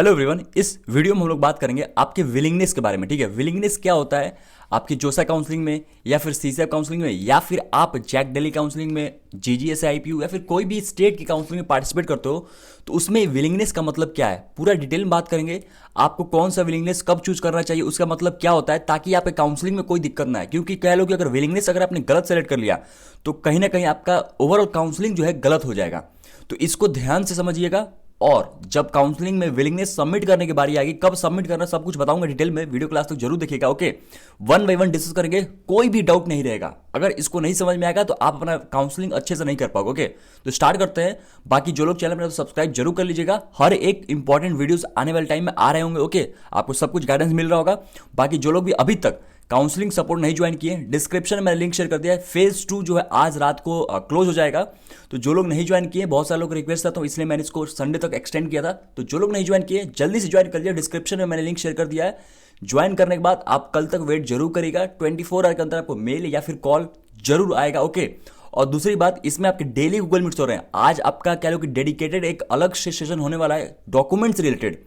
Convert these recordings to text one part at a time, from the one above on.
Hello everyone. इस video में हम लोग बात करेंगे आपके विलिंगनेस के बारे में। ठीक है, विलिंगनेस क्या होता है आपकी जोसा काउंसलिंग में या फिर सीसीएफ काउंसलिंग में या फिर आप जैक दिल्ली काउंसलिंग में, जीजीएस आईपीयू या फिर कोई भी स्टेट की काउंसलिंग में पार्टिसिपेट करते हो तो उसमें विलिंगनेस का मतलब क्या है पूरा डिटेल में बात करेंगे। आपको कौन सा विलिंगनेस कब चूज करना चाहिए, उसका मतलब क्या होता है, ताकि आपके काउंसलिंग में कोई दिक्कत ना है। क्योंकि कह लो कि अगर विलिंगनेस अगर आपने गलत सेलेक्ट कर लिया तो कहीं ना कहीं आपका ओवरऑल काउंसलिंग जो है गलत हो जाएगा। तो इसको ध्यान से समझिएगा। और जब काउंसलिंग में विलिंगनेस सबमिट करने की बारी आएगी, कब सबमिट करना सब कुछ बताऊंगा डिटेल में, वीडियो क्लास तक जरूर देखिएगा। Okay, one by one discuss करेंगे, कोई भी डाउट नहीं रहेगा। अगर इसको नहीं समझ में आएगा तो आप अपना काउंसलिंग अच्छे से नहीं कर पाओगे। ओके, तो स्टार्ट करते हैं। बाकी जो लोग चैनल में तो सब्सक्राइब जरूर कर लीजिएगा, हर एक इंपॉर्टेंट वीडियोस आने वाले टाइम में आ रहे होंगे। ओके, आपको सब कुछ गाइडेंस मिल रहा होगा। बाकी जो लोग भी अभी तक काउंसलिंग सपोर्ट नहीं ज्वाइन किए, डिस्क्रिप्शन में मैंने लिंक शेयर कर दिया है। फेज 2 जो है आज रात को क्लोज हो जाएगा। तो जो लोग नहीं ज्वाइन किए, बहुत सारे लोग रिक्वेस्ट था तो इसलिए मैंने इसको संडे तक एक्सटेंड किया था। तो जो लोग नहीं ज्वाइन किए जल्दी से ज्वाइन कर लिया, डिस्क्रिप्शन में मैंने लिंक शेयर कर दिया है। ज्वाइन करने के बाद आप कल तक वेट जरूर करिएगा, 24 आवर के अंदर आपको मेल या फिर कॉल जरूर आएगा। ओके, और दूसरी बात, इसमें आपके डेली गूगल मीट्स हो रहे हैं। आज आपका कह लो कि डेडिकेटेड एक अलग से सेशन होने वाला है डॉक्यूमेंट्स रिलेटेड।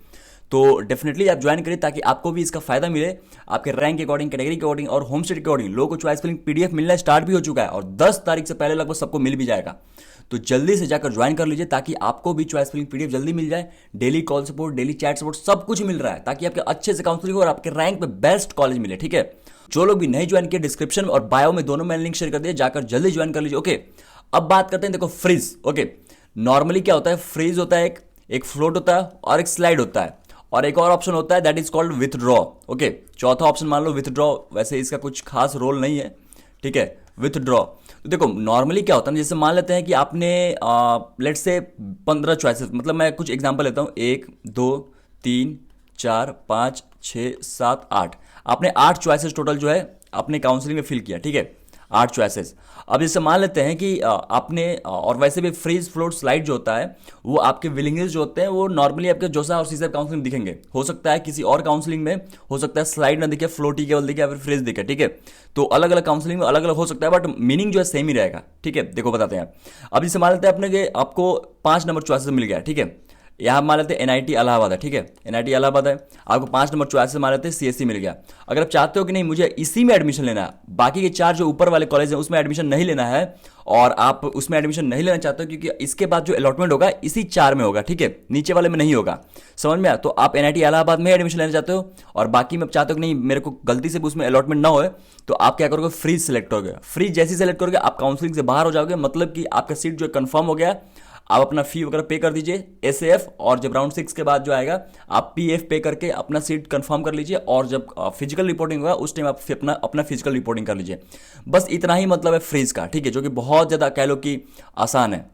तो डेफिनेटली आप ज्वाइन करिए ताकि आपको भी इसका फायदा मिले। आपके रैंक के अकॉर्डिंग, कैटेगरी के अकॉर्डिंग और होम स्टेट के अकॉर्डिंग लोगों को चॉइस फिलिंग पीडीएफ मिलना स्टार्ट भी हो चुका है और 10 तारीख से पहले लगभग सबको मिल भी जाएगा। तो जल्दी से जाकर ज्वाइन कर लीजिए ताकि आपको भी चॉइस फिलिंग पीडीएफ जल्दी मिल जाए। Daily call support, daily chat support सब कुछ मिल रहा है ताकि आपके अच्छे से काउंसलिंग हो और आपके रैंक पे बेस्ट कॉलेज मिले। ठीक है, जो लोग भी नहीं ज्वाइन किए, डिस्क्रिप्शन और बायो में दोनों मैंने लिंक शेयर कर दिया, जाकर जल्दी ज्वाइन कर लीजिए। ओके, अब बात करते हैं, देखो फ्रीज। ओके, नॉर्मली क्या होता है, फ्रीज होता है, एक फ्लोट होता है और एक स्लाइड होता है, और एक और ऑप्शन होता है that is called withdraw. Okay, चौथा ऑप्शन मान लो विथड्रॉ, वैसे इसका कुछ खास रोल नहीं है। ठीक है, विथड्रॉ। तो देखो नॉर्मली क्या होता है, जैसे मान लेते हैं कि आपने लेट्स से 15 चॉइसेस, मतलब मैं कुछ एग्जांपल लेता हूँ, 1 2 3 4 5 6 7 8, आपने 8 चॉइसेस टोटल जो है अपने काउंसलिंग में फिल किया। ठीक है, 8 चॉइसेस। अब जैसे मान लेते हैं कि आपने और वैसे भी फ्रीज फ्लोट स्लाइड जो होता है वो आपके विलिंगनेस जो होते हैं वो नॉर्मली आपके जोसा और सीजर काउंसलिंग में दिखेंगे। हो सकता है किसी और काउंसलिंग में हो सकता है स्लाइड ना दिखे, फ्लोट ही केवल दिखे या फिर फ्रीज दिखे। ठीक है, तो अलग अलग काउंसलिंग में अलग अलग हो सकता है बट मीनिंग जो है सेम ही रहेगा। ठीक है, देखो बताते हैं। अब जैसे मान लेते हैं अपने के आपको 5 नंबर चॉइसेस मिल गया। ठीक है, यहाँ मान लेते हैं एनआईटी इलाहाबाद है। ठीक है, एनआईटी इलाहाबाद है, आपको 5 नंबर चॉइस से मान लेते हैं सीएससी मिल गया। अगर आप चाहते हो कि नहीं मुझे इसी में एडमिशन लेना है, बाकी के 4 जो ऊपर वाले कॉलेज हैं उसमें एडमिशन नहीं लेना है, और आप उसमें एडमिशन नहीं लेना चाहते हो क्योंकि इसके बाद जो अलॉटमेंट होगा इसी 4 में होगा। ठीक है, नीचे वाले में नहीं होगा, समझ में आया? तो आप एनआईटी इलाहाबाद में एडमिशन लेना चाहते हो और बाकी में चाहते हो कि नहीं मेरे को गलती से भी उसमें अलॉटमेंट ना हो, तो आप क्या करोगे, फ्रीज सेलेक्ट करोगे। फ्रीज जैसी सेलेक्ट करोगे आप काउंसलिंग से बाहर हो जाओगे, मतलब कि आपका सीट जो है कंफर्म हो गया। आप अपना फी वगैरह पे कर दीजिए एसएएफ, और जब राउंड 6 के बाद जो आएगा आप पीएफ पे करके अपना सीट कंफर्म कर लीजिए, और जब फिजिकल रिपोर्टिंग होगा उस टाइम आप अपना फिजिकल रिपोर्टिंग कर लीजिए। बस इतना ही मतलब है फ्रीज का। ठीक है, जो कि बहुत ज़्यादा कह लो कि आसान है।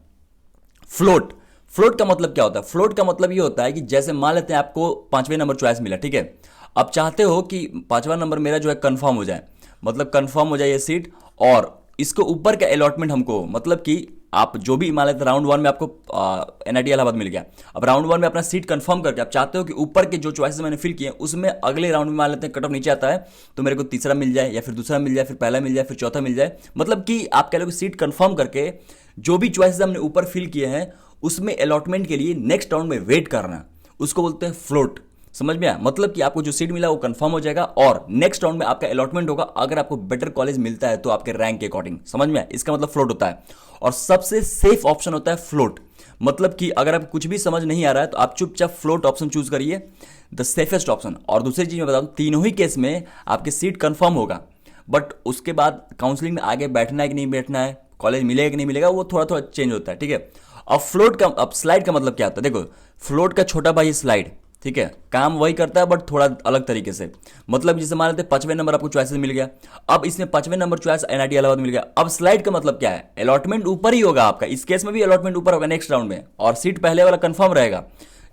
फ्लोट, फ्लोट का मतलब क्या होता है? फ्लोट का मतलब ये होता है कि जैसे मान लेते हैं आपको 5वें नंबर चॉइस मिला। ठीक है, अब चाहते हो कि 5वां नंबर मेरा जो है कंफर्म हो जाए, मतलब कंफर्म हो जाए ये सीट, और इसके ऊपर का अलॉटमेंट हमको, मतलब कि आप जो भी मान लेते राउंड 1 में आपको एनआईटी इलाहाबाद मिल गया। अब राउंड 1 में अपना सीट कंफर्म करके आप चाहते हो कि ऊपर के जो चॉइसेस मैंने फिल किए उसमें अगले राउंड में मान लेते हैं कट ऑफ नीचे आता है तो मेरे को तीसरा मिल जाए या फिर दूसरा मिल जाए, फिर पहला मिल जाए, फिर चौथा मिल जाए। मतलब कि आप कह लो कि सीट कंफर्म करके जो भी चॉइसेस हमने ऊपर फिल किए हैं उसमें अलॉटमेंट के लिए नेक्स्ट राउंड में वेट करना, उसको बोलते हैं फ्लोट। समझ में आया? मतलब कि आपको जो सीट मिला वो कंफर्म हो जाएगा और नेक्स्ट राउंड में आपका अलॉटमेंट होगा। अगर आपको बेटर कॉलेज मिलता है तो आपके रैंक के अकॉर्डिंग, समझ में आया? इसका मतलब फ्लोट होता है। और सबसे सेफ ऑप्शन होता है फ्लोट। मतलब कि अगर आप कुछ भी समझ नहीं आ रहा है तो आप चुपचाप फ्लोट ऑप्शन चूज करिए, द सेफेस्ट ऑप्शन। और दूसरी चीज मैं बता दूं, तीनों ही केस में आपकी सीट कंफर्म होगा, बट उसके बाद काउंसलिंग में आगे बैठना है कि नहीं बैठना है, कॉलेज मिलेगा कि नहीं मिलेगा, वो थोड़ा थोड़ा चेंज होता है। ठीक है, अब फ्लोट का, अब स्लाइड का मतलब क्या होता है? देखो फ्लोट का छोटा भाई स्लाइड। ठीक है, काम वही करता है बट थोड़ा अलग तरीके से। मतलब जैसे मान लेते 5वें नंबर आपको चॉइसेस मिल गया, अब इसमें 5वें नंबर चॉइस एनआईटी इलाहाबाद मिल गया। अब स्लाइड का मतलब क्या है? अलॉटमेंट ऊपर ही होगा आपका, इस केस में भी अलॉटमेंट ऊपर होगा नेक्स्ट राउंड में, और सीट पहले वाला कंफर्म रहेगा।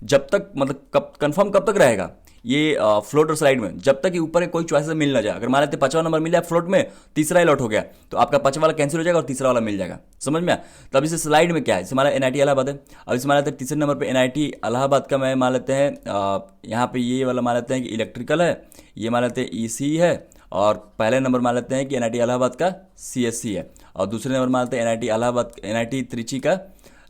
जब तक मतलब कब कंफर्म कब तक रहेगा ये फ्लोट और स्लाइड में? जब तक कि ऊपर कोई चॉइस मिल ना जाए। अगर मान लेते 5वां नंबर मिल जाए फ्लोट में, तीसरा अलॉट हो गया तो आपका 5वां वाला कैंसिल हो जाएगा और तीसरा वाला मिल जाएगा। समझ में? तब इसे स्लाइड में क्या है, जैसे मान एनआईटी इलाहाबाद है, अब इसे मान लेते हैं तीसरे नंबर पे एनआईटी इलाहाबाद का मैं मान लेते हैं यहाँ पे ये वाला मान लेते हैं कि इलेक्ट्रिकल है, ये मान लेते हैं ईसी है, और पहले नंबर मान लेते हैं कि एनआईटी इलाहाबाद का सीएससी है, और दूसरे नंबर मान लेते हैं एनआईटी इलाहाबाद, एनआईटी त्रिची का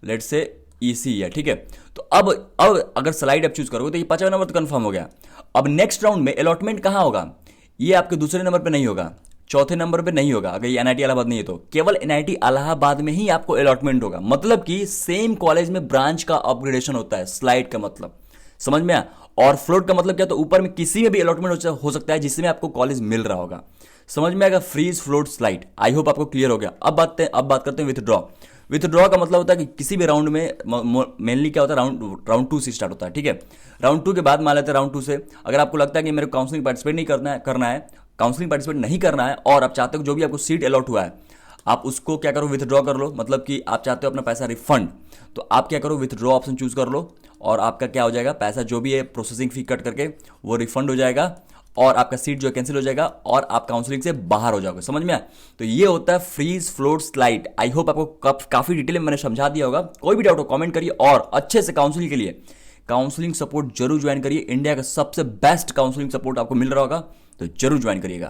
लेट से ईसी है, ठीक है। तो अब अगर स्लाइड आप चूज करोगे तो ये 5वां नंबर तो कंफर्म हो गया। अब नेक्स्ट राउंड में अलॉटमेंट कहां होगा, ये आपके दूसरे नंबर पे नहीं होगा, चौथे नंबर पे नहीं होगा। अगर ये एनआईटी इलाहाबाद नहीं है तो केवल एनआईटी इलाहाबाद में ही आपको अलॉटमेंट होगा। मतलब कि सेम कॉलेज में ब्रांच का अपग्रेडेशन होता है, स्लाइड का मतलब समझ में आया। और फ्लोट का मतलब क्या, तो ऊपर में किसी में भी अलॉटमेंट हो सकता है जिसमें आपको कॉलेज मिल रहा होगा। समझ में आएगा, freeze float slide. I hope आपको क्लियर हो गया। अब बात करते हैं विथड्रॉ। विथड्रॉ का मतलब होता है कि किसी भी राउंड में मेनली क्या होता है, राउंड 2 से स्टार्ट होता है, ठीक है। राउंड 2 के बाद मान लेते हैं राउंड 2 से अगर आपको लगता है कि मेरे काउंसलिंग पार्टिसिपेट नहीं करना है काउंसलिंग पार्टिसिपेट नहीं करना है और आप चाहते हो जो भी आपको सीट अलॉट हुआ है आप उसको क्या करो, विथड्रॉ कर लो। मतलब कि आप चाहते हो अपना पैसा रिफंड, तो आप क्या करो, विथड्रॉ ऑप्शन चूज कर लो और आपका क्या हो जाएगा, पैसा जो भी है प्रोसेसिंग फी कट करके वो रिफंड हो जाएगा और आपका सीट जो है कैंसिल हो जाएगा और आप काउंसलिंग से बाहर हो जाओगे। समझ में आया। तो ये होता है freeze float slide. I hope आपको काफी डिटेल में मैंने समझा दिया होगा। कोई भी डाउट हो कमेंट करिए और अच्छे से काउंसलिंग के लिए काउंसलिंग सपोर्ट जरूर ज्वाइन करिए। इंडिया का सबसे बेस्ट काउंसलिंग सपोर्ट आपको मिल रहा होगा, तो जरूर ज्वाइन करिएगा।